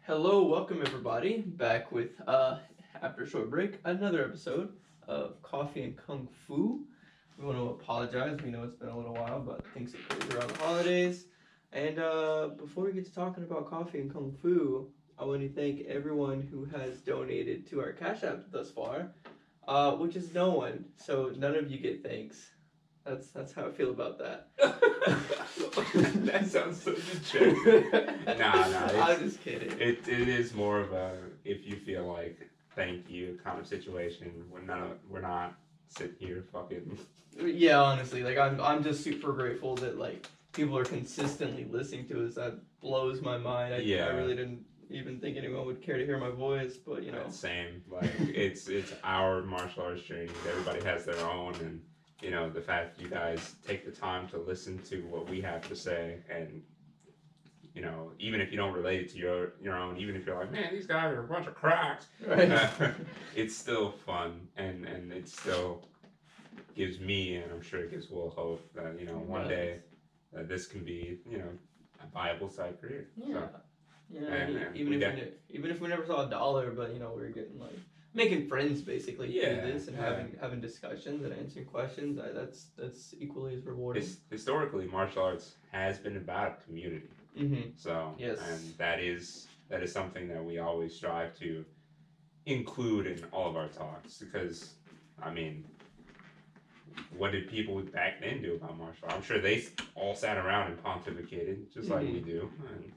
Hello, welcome everybody. Back with after a short break, another episode of Coffee and Kung Fu. We want to apologize. We know it's been a little while, but things get crazy around the holidays. And before we get to talking about coffee and kung fu, I want to thank everyone who has donated to our Cash App thus far, which is no one. So none of you get thanks. That's how I feel about that. That sounds such a joke. Nah, I'm just kidding. it is more of a if you feel like thank you kind of situation. We're not sitting here fucking. Yeah, honestly, like I'm just super grateful that like people are consistently listening to us. That blows my mind. I really didn't even think anyone would care to hear my voice, but you know. Same. Like it's our martial arts journey. Everybody has their own, and the fact you guys take the time to listen to what we have to say, and even if you don't relate it to your own, even if you're like, man, these guys are a bunch of cracks, Right. it's still fun, and it still gives me, and I'm sure it gives Will hope that one day that this can be a viable side career. Yeah. So, Yeah. and Even if we never saw a dollar, but we're getting like making friends basically through this and having discussions and answering questions. That's equally as rewarding. Historically, martial arts has been about community. Mm-hmm. So Yes. and that is something that we always strive to include in all of our talks, because I mean, what did people back then do about martial arts? I'm sure they all sat around and pontificated just like we do, and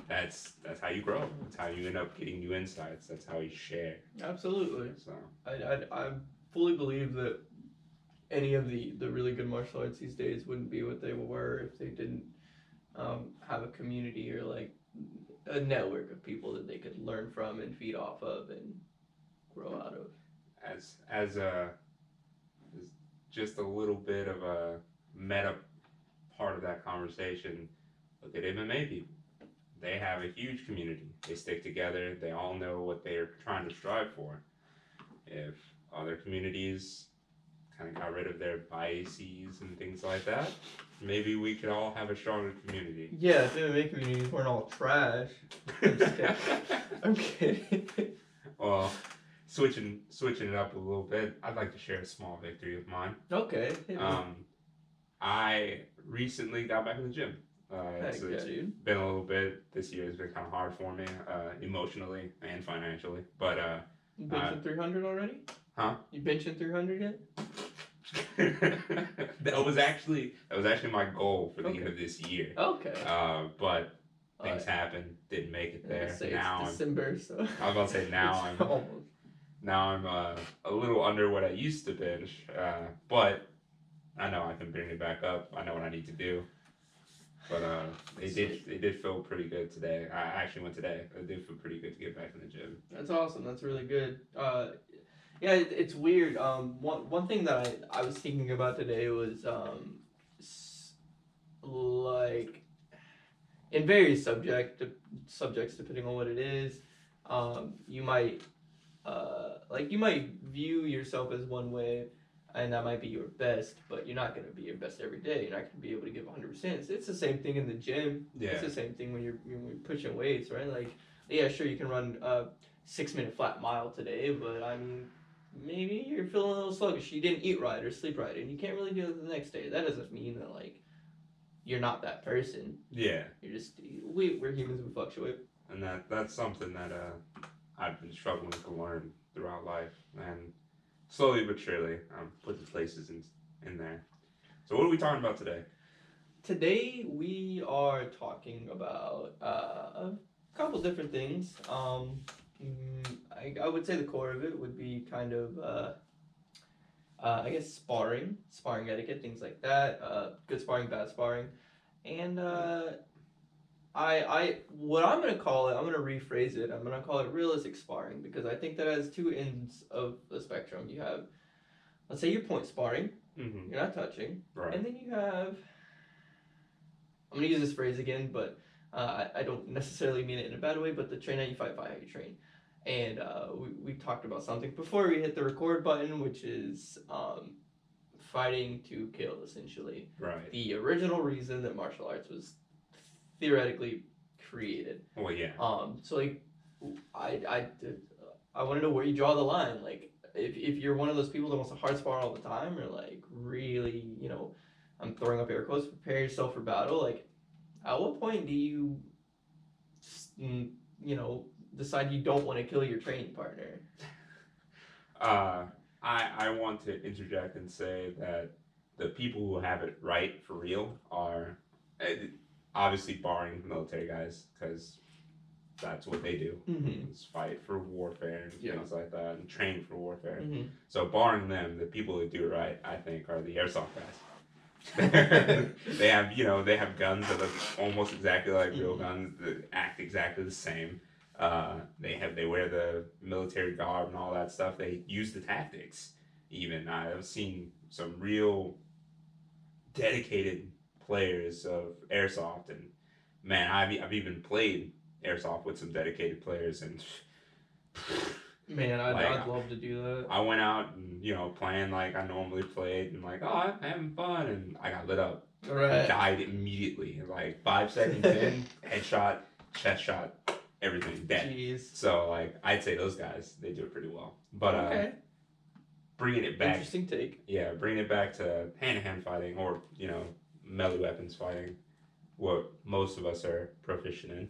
that's how you grow. That's how you end up getting new insights. That's how you share. Absolutely. So I fully believe that any of the really good martial arts these days wouldn't be what they were if they didn't have a community or like a network of people that they could learn from and feed off of and grow out of. As just a little bit of a meta part of that conversation, look at MMA people. They have a huge community. They stick together. They all know what they're trying to strive for. If other communities kind of got rid of their biases and things like that, maybe we could all have a stronger community. Yeah, if MMA communities weren't all trash. I'm just kidding. I'm kidding. Well, switching it up a little bit, I'd like to share a small victory of mine. Okay. I recently got back in the gym. It's been a little bit. This year has been kind of hard for me, emotionally and financially. But you benching 300 already? Huh? You benching 300 yet? that was actually my goal for the end of this year. Okay. But things happened. Didn't make it there. Now it's December, so I was about to say now I'm a little under what I used to bench. But I know I can bring it back up. I know what I need to do. But they did feel pretty good today. I actually went today. It did feel pretty good to get back in the gym. That's awesome. That's really good. Yeah, it's weird. One thing that I was thinking about today was like in various subjects depending on what it is, you might view yourself as one way, and that might be your best, but you're not going to be your best every day. You're not going to be able to give 100%. It's the same thing in the gym. Yeah. It's the same thing when you're pushing weights, right? Like, yeah, sure, you can run a 6-minute flat mile today, but I mean, maybe you're feeling a little sluggish. You didn't eat right or sleep right, and you can't really do it the next day. That doesn't mean that, like, you're not that person. Yeah. You're just, we're humans, we fluctuate. And that's something that I've been struggling to learn throughout life, and slowly but surely, I'm putting places in there. So what are we talking about today? Today we are talking about a couple different things. I would say the core of it would be kind of I guess sparring etiquette, things like that. Good sparring, bad sparring, and I what I'm gonna call it, I'm gonna rephrase it. I'm gonna call it realistic sparring, because I think that has two ends of the spectrum. You have, let's say, your point sparring. Mm-hmm. You're not touching, right? And then you have, I'm gonna use this phrase again, but I don't necessarily mean it in a bad way. But the train how you fight how you train. And we talked about something before we hit the record button, which is fighting to kill, essentially. Right. The original reason that martial arts was theoretically created. Well, yeah. So like, I I want to know where you draw the line. Like, if you're one of those people that wants to hard spar all the time, or like really, I'm throwing up air quotes, prepare yourself for battle. Like, at what point do you, you know, decide you don't want to kill your training partner? I want to interject and say that the people who have it right for real are obviously barring military guys because that's what they do. Mm-hmm. Is fight for warfare and Yeah. things like that and train for warfare. Mm-hmm. So barring them, the people who do it right, I think, are the airsoft guys. They have guns that look almost exactly like real guns that act exactly the same. They wear the military garb and all that stuff. They use the tactics. Even I've seen some real dedicated players of airsoft, and man, I've even played airsoft with some dedicated players, and Man, I'd love to do that. I went out and playing like I normally played, and like, oh, I'm having fun, and I got lit up. Right. Died immediately, like 5 seconds in, headshot, chest shot, everything dead. Jeez. So like, I'd say those guys, they do it pretty well. But Okay. Bringing it back, Interesting take. yeah, bringing it back to hand-to-hand fighting, or melee weapons fighting, what most of us are proficient in.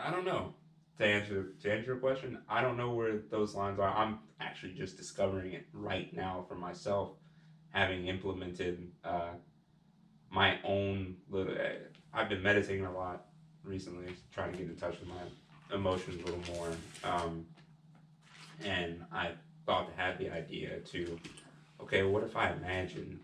I don't know. To answer your question, I don't know where those lines are. I'm actually just discovering it right now for myself, having implemented my own little. I've been meditating a lot recently, trying to get in touch with my emotions a little more, and I thought to have the idea to, okay, what if I imagine,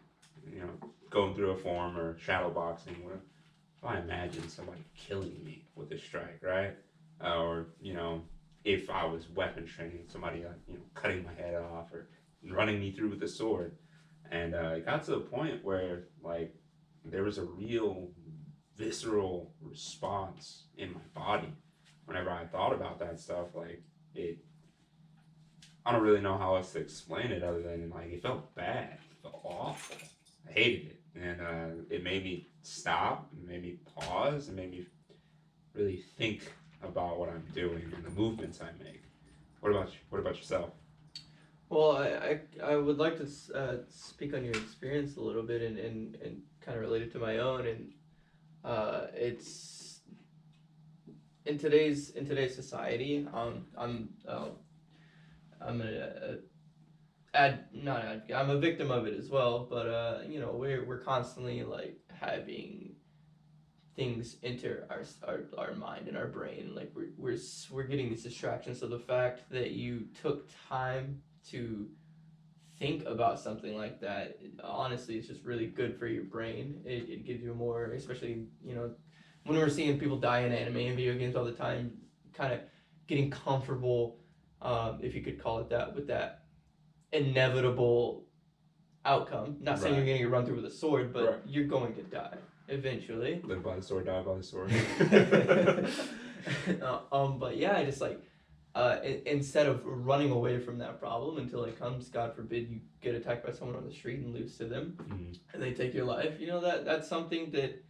going through a form or shadow boxing, what if I imagine somebody killing me with a strike, right? Or if I was weapons training, somebody cutting my head off or running me through with a sword, and it got to the point where like there was a real visceral response in my body whenever I thought about that stuff. Like it, I don't really know how else to explain it other than like it felt bad, it felt awful. I hated it, and it made me stop, it made me pause, it made me really think about what I'm doing and the movements I make. What about yourself? Well, I would like to speak on your experience a little bit and kind of relate it to my own, and it's in today's society. I'm I'm a victim of it as well, but we're constantly like having things enter our mind and our brain. Like we're getting these distractions. So the fact that you took time to think about something like that, honestly, it's just really good for your brain. It gives you a more, especially when we're seeing people die in anime and video games all the time, kind of getting comfortable, if you could call it that, with that inevitable outcome. Not saying you're gonna get run through with a sword, but you're going to die eventually. Live by the sword, die by the sword. But yeah, I just like instead of running away from that problem until it comes, God forbid you get attacked by someone on the street and lose to them, and they take your life. That's something that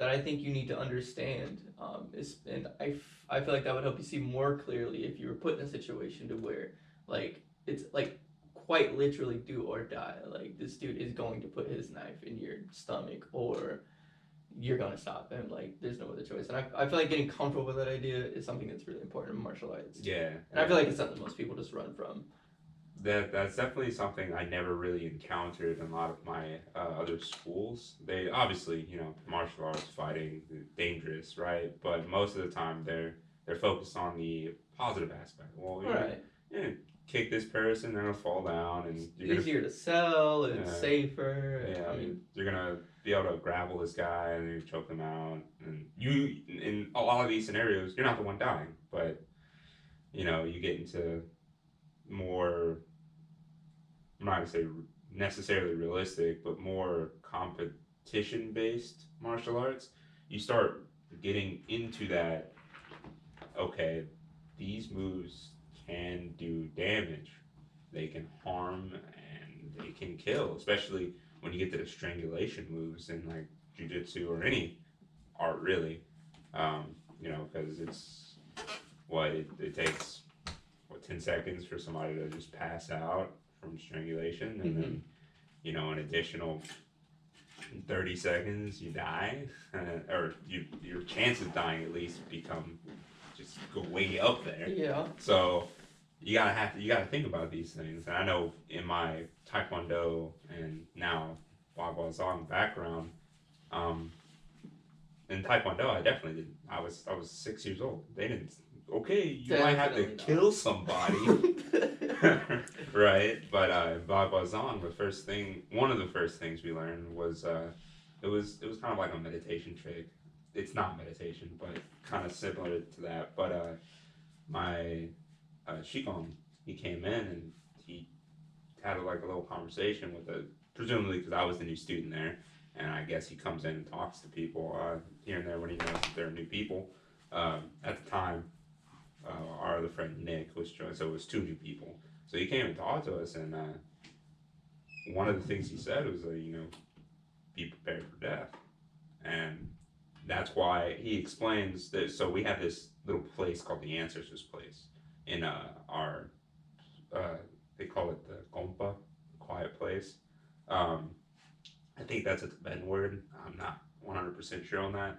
I think you need to understand. And I feel like that would help you see more clearly if you were put in a situation to where like it's like quite literally do or die. Like this dude is going to put his knife in your stomach or you're gonna stop him. Like there's no other choice. And I feel like getting comfortable with that idea is something that's really important in martial arts. Yeah. And I feel like it's something most people just run from. That's definitely something I never really encountered in a lot of my other schools. They obviously, martial arts fighting, dangerous, right? But most of the time they're focused on the positive aspect. Well, you're gonna kick this person, they're gonna fall down, and it's easier to sell, and it's safer. Yeah, I mean, you're gonna be able to grapple this guy and you choke them out, and you in a lot of these scenarios, you're not the one dying, but you get into more. I'm not gonna say necessarily realistic, but more competition-based martial arts. You start getting into that. Okay, these moves can do damage. They can harm and they can kill, especially when you get to the strangulation moves and like jujitsu or any art really. You know, because it's it takes 10 seconds for somebody to just pass out from strangulation, and then an additional 30 seconds you die, or your chance of dying at least become just go way up there. Yeah. So you gotta think about these things. And I know in my Taekwondo and now Wagwa Zong background, in Taekwondo I definitely did. I was 6 years old. They didn't. Okay, you might have to kill somebody, right? But Wagwa Zong, one of the first things we learned was it was kind of like a meditation trick. It's not meditation, but kind of similar to that. But my Shikong, he came in and he had like a little conversation with presumably because I was the new student there, and I guess he comes in and talks to people here and there when he knows that they're new people. At the time, our other friend Nick was joined, so it was 2 new people. So he came and talked to us, and one of the things he said was, be prepared for death, and that's why he explains that. So we have this little place called the Ancestors Place in our they call it the Gompa, quiet place. I think that's a Tibetan word. I'm not 100% sure on that,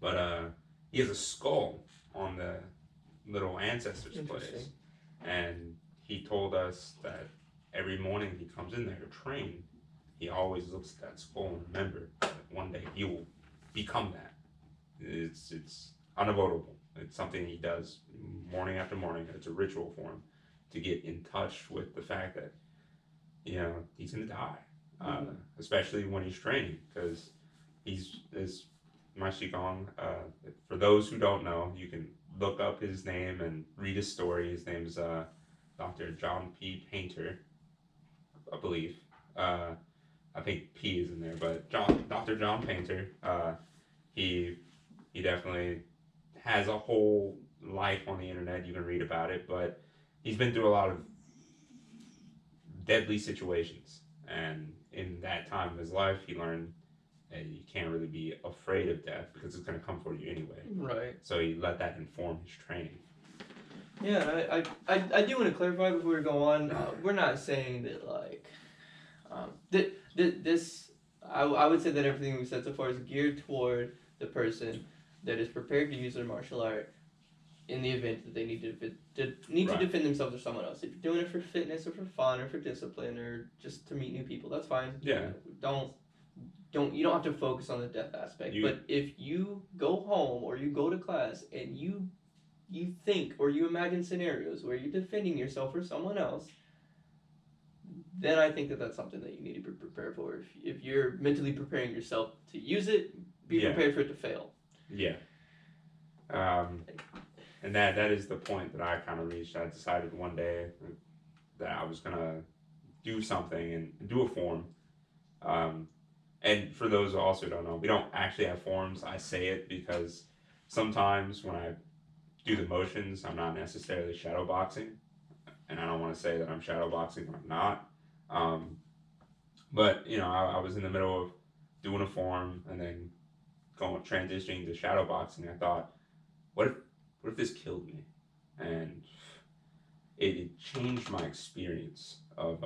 but he has a skull on the little Ancestors Place, and he told us that every morning he comes in there to train, he always looks at that skull and remember that one day he will become that. It's unavoidable. It's something he does morning after morning. It's a ritual for him to get in touch with the fact that he's gonna die, especially when he's training, because is my Qigong. For those who don't know, you can look up his name and read his story. His name's Dr. John P. Painter, I believe. I think P is in there, but Dr. John Painter. He definitely has a whole life on the internet. You can read about it, but he's been through a lot of deadly situations, and in that time of his life, he learned that you can't really be afraid of death because it's going to come for you anyway. Right. So he let that inform his training. Yeah, I do want to clarify before we go on. We're not saying that like this. I would say that everything we've said so far is geared toward the person that is prepared to use their martial art in the event that they need to defend themselves or someone else. If you're doing it for fitness or for fun or for discipline or just to meet new people, that's fine. Yeah. You don't have to focus on the death aspect. But if you go home or you go to class and you think or you imagine scenarios where you're defending yourself or someone else, then I think that that's something that you need to be prepared for. If you're mentally preparing yourself to use it, be prepared for it to fail. Yeah. And that is the point that I kind of reached. I decided one day that I was going to do something and do a form. And for those who also don't know, we don't actually have forms. I say it because sometimes when I do the motions, I'm not necessarily shadowboxing. And I don't want to say that I'm shadowboxing when I'm not. But, I was in the middle of doing a form and then transitioning to shadowboxing. I thought, what if this killed me? And it changed my experience of